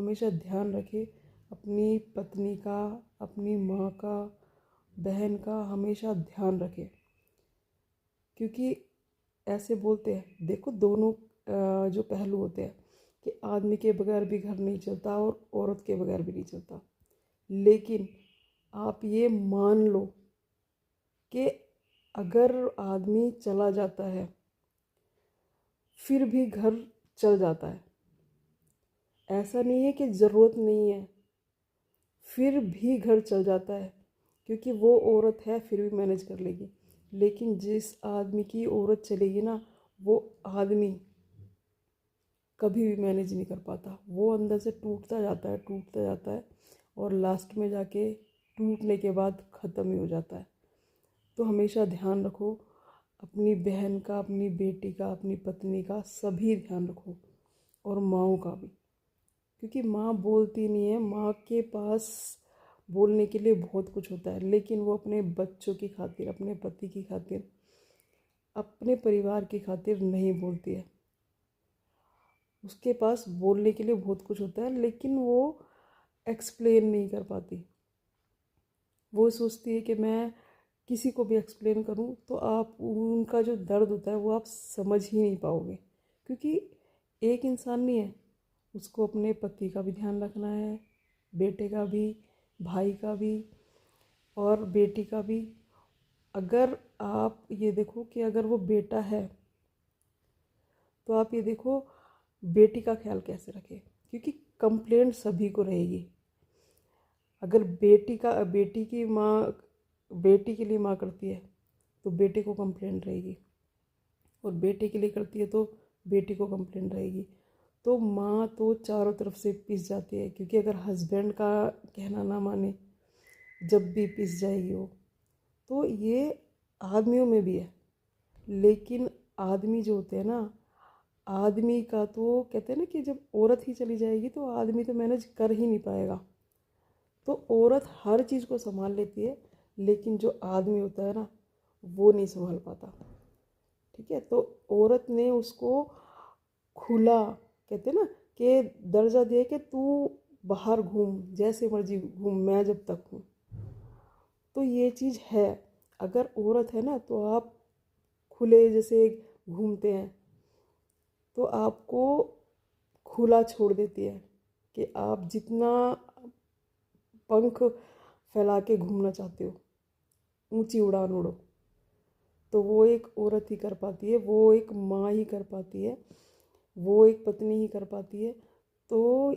हमेशा ध्यान रखे अपनी पत्नी का, अपनी माँ का, बहन का हमेशा ध्यान रखे। क्योंकि ऐसे बोलते हैं, देखो दोनों जो पहलू होते हैं कि आदमी के बगैर भी घर नहीं चलता और औरत के बगैर भी नहीं चलता। लेकिन आप ये मान लो कि अगर आदमी चला जाता है फिर भी घर चल जाता है। ऐसा नहीं है कि ज़रूरत नहीं है, फिर भी घर चल जाता है, क्योंकि वो औरत है फिर भी मैनेज कर लेगी। लेकिन जिस आदमी की औरत चलेगी ना, वो आदमी कभी भी मैनेज नहीं कर पाता। वो अंदर से टूटता जाता है, टूटता जाता है, और लास्ट में जाके टूटने के बाद ख़त्म ही हो जाता है। तो हमेशा ध्यान रखो अपनी बहन का, अपनी बेटी का, अपनी पत्नी का, सभी ध्यान रखो, और माँओं का भी। क्योंकि माँ बोलती नहीं है, माँ के पास बोलने के लिए बहुत कुछ होता है, लेकिन वो अपने बच्चों की खातिर, अपने पति की खातिर, अपने परिवार की खातिर नहीं बोलती है। उसके पास बोलने के लिए बहुत कुछ होता है, लेकिन वो एक्सप्लेन नहीं कर पाती। वो सोचती है कि मैं किसी को भी एक्सप्लेन करूं तो आप उनका जो दर्द होता है वो आप समझ ही नहीं पाओगे। क्योंकि एक इंसान नहीं है, उसको अपने पति का भी ध्यान रखना है, बेटे का भी, भाई का भी, और बेटी का भी। अगर आप ये देखो कि अगर वो बेटा है तो आप ये देखो बेटी का ख्याल कैसे रखें, क्योंकि कंप्लेंट सभी को रहेगी। अगर बेटी की माँ बेटी के लिए माँ करती है तो बेटे को कंप्लेंट रहेगी, और बेटे के लिए करती है तो बेटी को कंप्लेंट रहेगी। तो माँ तो चारों तरफ से पिस जाती है, क्योंकि अगर हस्बैंड का कहना ना माने जब भी पिस जाएगी वो। तो ये आदमियों में भी है। लेकिन आदमी जो होते हैं ना, आदमी का तो कहते हैं ना कि जब औरत ही चली जाएगी तो आदमी तो मैनेज कर ही नहीं पाएगा। तो औरत हर चीज़ को संभाल लेती है, लेकिन जो आदमी होता है ना, वो नहीं संभाल पाता। ठीक है, तो औरत ने उसको खुला, कहते हैं ना, कि दर्जा दिया कि तू बाहर घूम, जैसे मर्जी घूम, मैं जब तक हूँ। तो ये चीज़ है। अगर औरत है ना तो आप खुले जैसे घूमते हैं, तो आपको खुला छोड़ देती है कि आप जितना पंख फैला के घूमना चाहते हो, ऊंची उड़ान उड़ो। तो वो एक औरत ही कर पाती है, वो एक माँ ही कर पाती है, वो एक पत्नी ही कर पाती है। तो